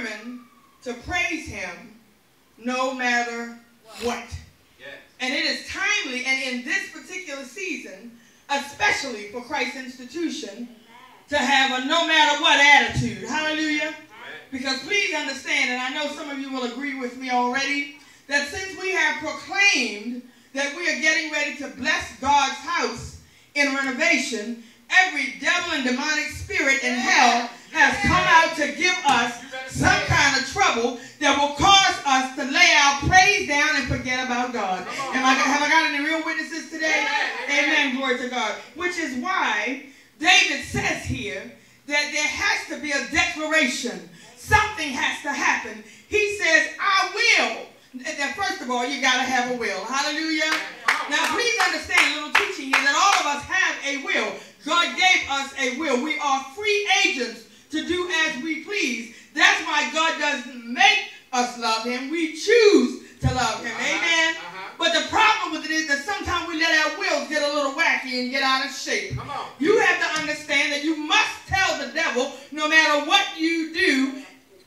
determined to praise him no matter what. And it is timely, and in this particular season, especially for Christ's institution, to have a no matter what attitude. Hallelujah. Because please understand, and I know some of you will agree with me already, that since we have proclaimed that we are getting ready to bless God's house in renovation, every devil and demonic spirit in hell has come out to give us some kind of trouble that will cause us to lay our praise down and forget about God. Have I got any real witnesses today? Amen. Glory to God. Which is why David says here that there has to be a declaration. Something has to happen. He says, I will. Now, first of all, you got to have a will. Hallelujah. Now, please understand a little teaching here that all of us have a will. God gave us a will. We are free agents to do as we please. That's why God doesn't make us love him. We choose to love him. Amen. But the problem with it is that sometimes we let our wills get a little wacky and get out of shape. You have to understand that you must tell the devil, no matter what you do,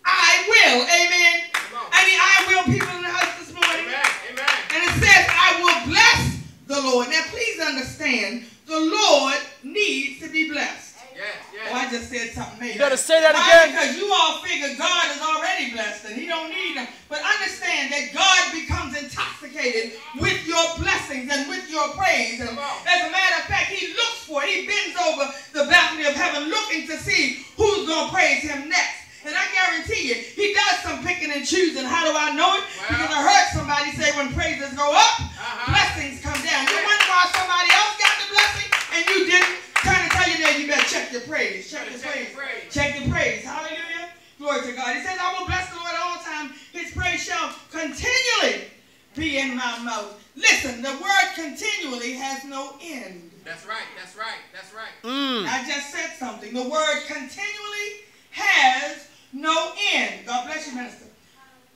I will. Amen. Any I will people in the house this morning? Amen. And it says, I will bless the Lord. Now, please understand, the Lord needs to be blessed. Oh, I just said something major. You better say that again. Because you all figure God is already blessed and he don't need them. But understand that God becomes intoxicated with your blessings and with your praise. And as a matter of fact, he looks for it. He bends over the balcony of heaven looking to see who's going to praise him next. And I guarantee you, he does some picking and choosing. How do I know it? Because I heard somebody say when praises go up, blessings come down. You wonder why somebody else got the blessing and you didn't? Trying to tell you that you better check your praise. Check your praise. Check your praise. Hallelujah. Glory to God. He says, I will bless the Lord at all times. His praise shall continually be in my mouth. Listen, the word continually has no end. That's right. That's right. That's right. I just said something. The word continually has no end. God bless you, minister.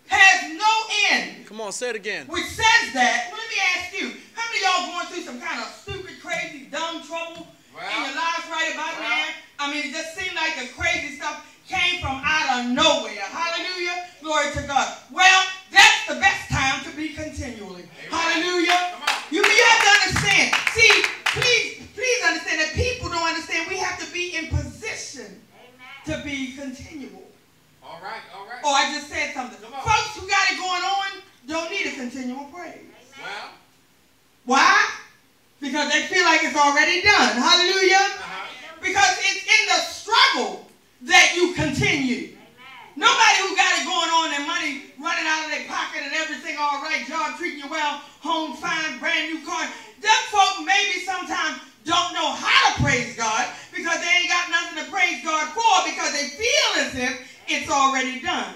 Has no end. Come on, say it again. Which says that, well, let me ask you, how many of y'all going through some kind of stupid, crazy, dumb trouble in your lives right about now? I mean, it just seemed like the crazy stuff came from out of nowhere. Hallelujah. Glory to God. Well, that's the best time to be continually. Amen. Hallelujah. You have to understand. See, please understand that people don't understand. We have to be in position to be continual. All right. Oh, I just said something. Folks who got it going on don't need a continual praise. Well. Why? Because they feel like it's already done. Hallelujah. Because it's in the struggle that you continue. Nobody who got it going on and money running out of their pocket and everything all right, job treating you well, home fine, brand new car. Them folk maybe sometimes don't know how to praise God because they ain't got nothing to praise God for because they feel as if it's already done.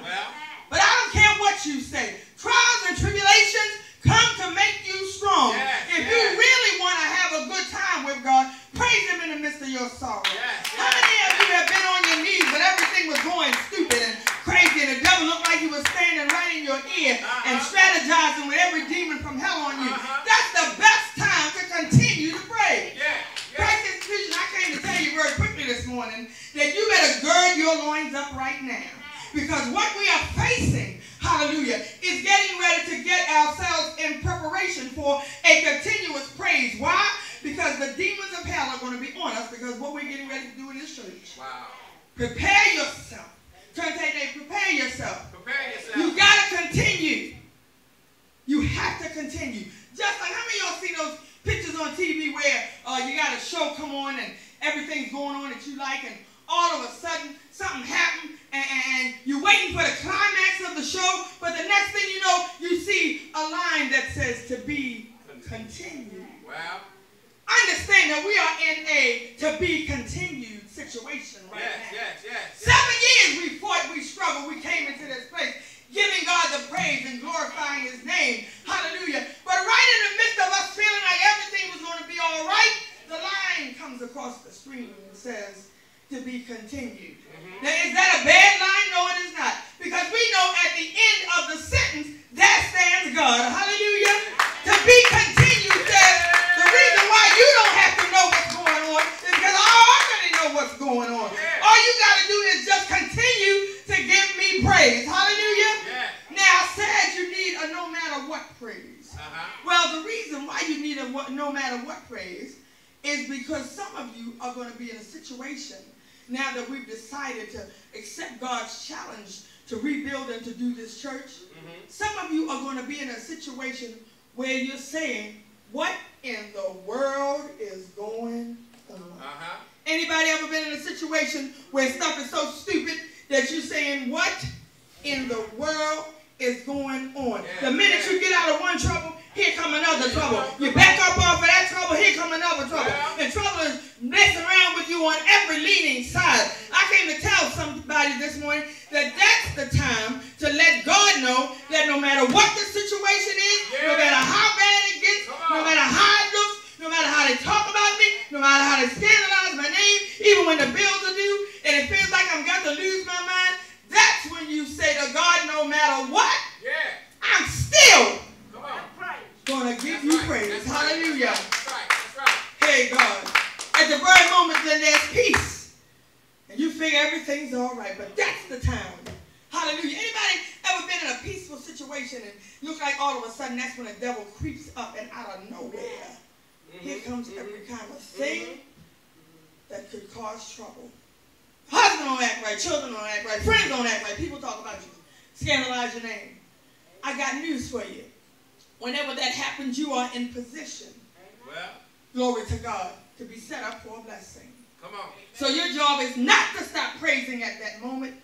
But I don't care what you say. Trials and tribulations come to make you strong. If you really want to have a good time with God, praise him in the midst of your sorrow. How many of you have been on your knees when everything was going stupid and crazy and the devil looked like he was standing right in your ear and strategizing with every demon from hell on you? That's the best time to continue to pray. Christ institution, I came to tell you very quickly this morning that you better gird your loins up right now. Because what we are facing, hallelujah, is getting ready to get ourselves in preparation for a continuous praise. Why? Because the demons of hell are going to be on us because what we're getting ready to do in this church. Prepare yourself. Turn to say, prepare yourself. You got to continue. You have to continue. Just like, how many of y'all seen those pictures on TV where you got a show come on and everything's going on that you like and all of a sudden something happened and you're waiting for the climax of the show, but the next thing you know, you see a line that says to be continued. Understand that we are in a to be continued situation right now. 7 years we fought, we struggled, we came into this place, giving God the praise and glorifying his name. Hallelujah. But right in the midst of us feeling like everything was going to be all right, the line comes across the screen and says, to be continued. Now, is that a bad line? No, it is not. Because we know at the end of the sentence, there stands God. Hallelujah. To be continued says, the reason why you don't have to know what's going on is because I already know what's going on. All you got to do is just continue need praise. Hallelujah. Yes. Now, I said you need a no matter what praise. Well, the reason why you need a no matter what praise is because some of you are going to be in a situation now that we've decided to accept God's challenge to rebuild and to do this church. Some of you are going to be in a situation where you're saying, what in the world is going on? Anybody ever been in a situation where stuff is so stupid that you're saying, what in the world is going on? The minute you get out of one trouble, here come another trouble. You back up off of that trouble, here come another trouble. And trouble is messing around with you on every leaning side. I came to tell somebody this morning that that's the time to let God know that no matter what the situation is, no matter how bad it gets, no matter how it looks, no matter how they talk about me, no matter how they scandalize my name, even when the bills are due, and it feels like I'm got to lose my mind, that's when you say to God, no matter what, I'm still going to give you praise. Hallelujah. That's right. Hey, God. At the very moment that there's peace, and you figure everything's all right, but that's the time. Hallelujah. Anybody ever been in a peaceful situation and look like all of a sudden that's when the devil creeps up and out of nowhere, here comes every kind of thing that could cause trouble. Husband don't act right, children don't act right, friends don't act right, people talk about you, scandalize your name. I got news for you. Whenever that happens, you are in position, glory to God, to be set up for a blessing. Come on. So your job is not to stop praising at that moment.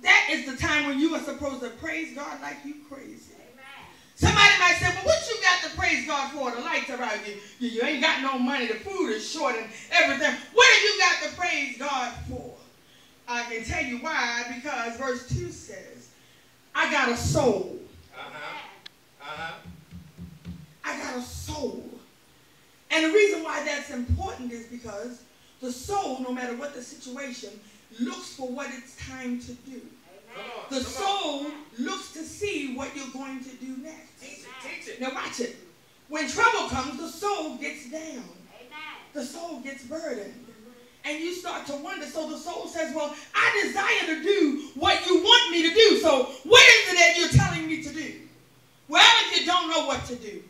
That is the time when you are supposed to praise God like you crazy. Somebody might say, well, what you got to praise God for? The lights are out. You ain't got no money. The food is short and everything. What have you got to praise God for? I can tell you why. Because verse 2 says, I got a soul. I got a soul. And the reason why that's important is because the soul, no matter what the situation, looks for what it's time to do. The soul looks to see what you're going to do next. Teach it. Now watch it. When trouble comes, the soul gets down. The soul gets burdened. And you start to wonder. So the soul says, well, I desire to do what you want me to do. So what is it that you're telling me to do? Well, if you don't know what to do,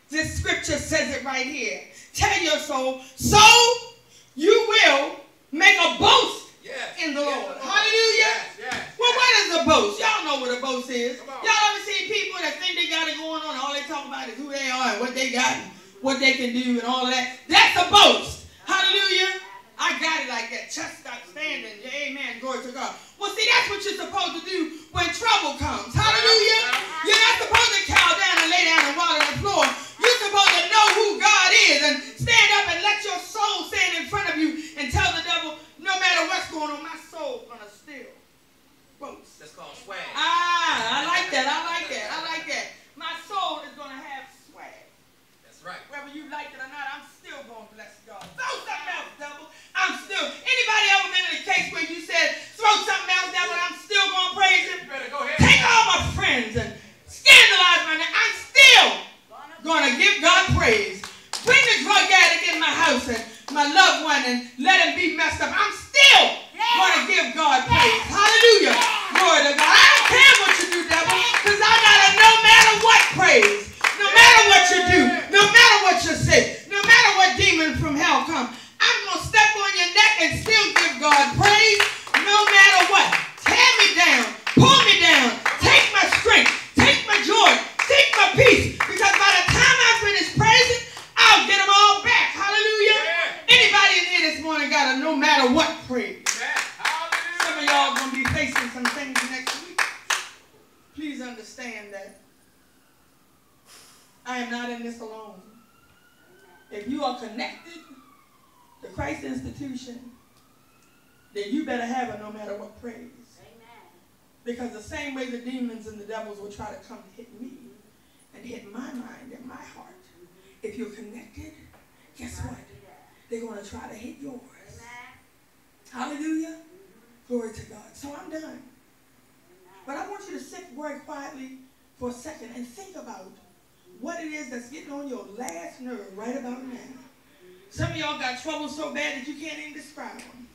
this scripture says it right here. Tell your soul, so you will make a boast in the Lord. Hallelujah. Well, what is a boast? Y'all know what a boast is. Y'all ever seen people that think they got it going on and all they talk about is who they are and what they got and what they can do and all of that? That's a boast. Hallelujah. I got it like that. Chest out standing. Amen. Glory to God. Well, see, that's what you're supposed to do when trouble comes. Hallelujah. You're not supposed to cow down and lay down and roll on the floor. You're supposed to know who God is and stand up and let your soul stand in front of you and tell the devil, no matter what's going on, my soul's going to still boast. That's called swag. I like that. I like that. My soul is going to have swag. That's right. Whether you like it or not, I'm still going to bless God. Throw something else, devil. I'm still. Anybody ever been in a case where you said, throw something else, devil, I'm still going to praise him? You better go ahead. Take all my friends and scandalize my name. I'm still going to give God praise. Bring the drug addict in my house and my loved one and let him be messed up. I'm still going to give God praise. Hallelujah. Glory to God. I don't care what you do, devil, because I got a no matter what praise. No matter what you do, no matter what you say, no matter what demon from hell come, I'm going to step on your neck and still give God praise no matter what. Tear me down, pull me down, take my strength, take my joy, take my peace, because by the time I finish praising, I'll get them all back. Hallelujah. Anybody in here this morning got a no matter what praise? Some of y'all going to be facing some things next week. Please understand that I am not in this alone. If you are connected to Christ Institution, then you better have a no matter what praise. Because the same way the demons and the devils will try to come hit me and hit my mind and my heart, if you're connected, guess what? They're going to try to hit yours. Hallelujah. Glory to God. So I'm done. But I want you to sit very quietly for a second and think about what it is that's getting on your last nerve right about now. Some of y'all got trouble so bad that you can't even describe them.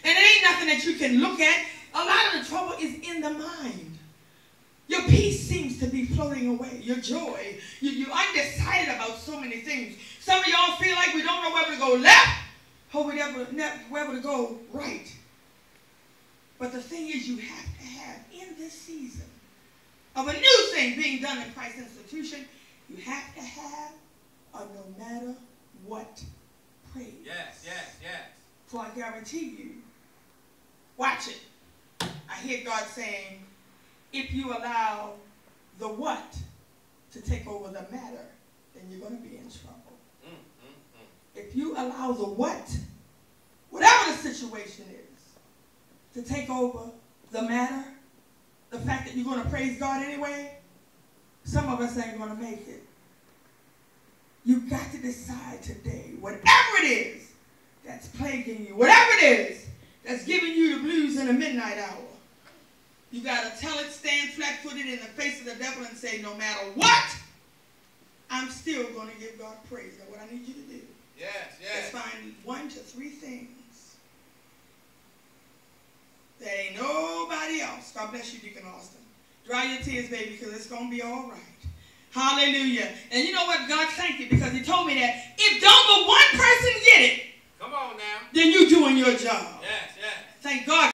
And it ain't nothing that you can look at A lot of the trouble is in the mind. Your peace seems to be floating away. Your joy. You're undecided about so many things. Some of y'all feel like we don't know whether to go left or whether to go right. But the thing is, you have to have in this season of a new thing being done in Christ's institution, you have to have a no matter what praise. Yes, yes, yes. For I guarantee you, watch it. I hear God saying, if you allow the what to take over the matter, then you're going to be in trouble. If you allow the what, whatever the situation is, to take over the matter, the fact that you're going to praise God anyway, some of us ain't going to make it. You've got to decide today, whatever it is that's plaguing you, whatever it is that's giving you the blues in the midnight hour, you got to tell it, stand flat-footed in the face of the devil and say, no matter what, I'm still going to give God praise. Now, what I need you to do is find 1 to 3 things that ain't nobody else. God bless you, Deacon Austin. Dry your tears, baby, because it's going to be all right. Hallelujah. And you know what? God thank you, because he told me that if don't but one person get it, come on now, then you're doing your job. Yes, yes. Thank God.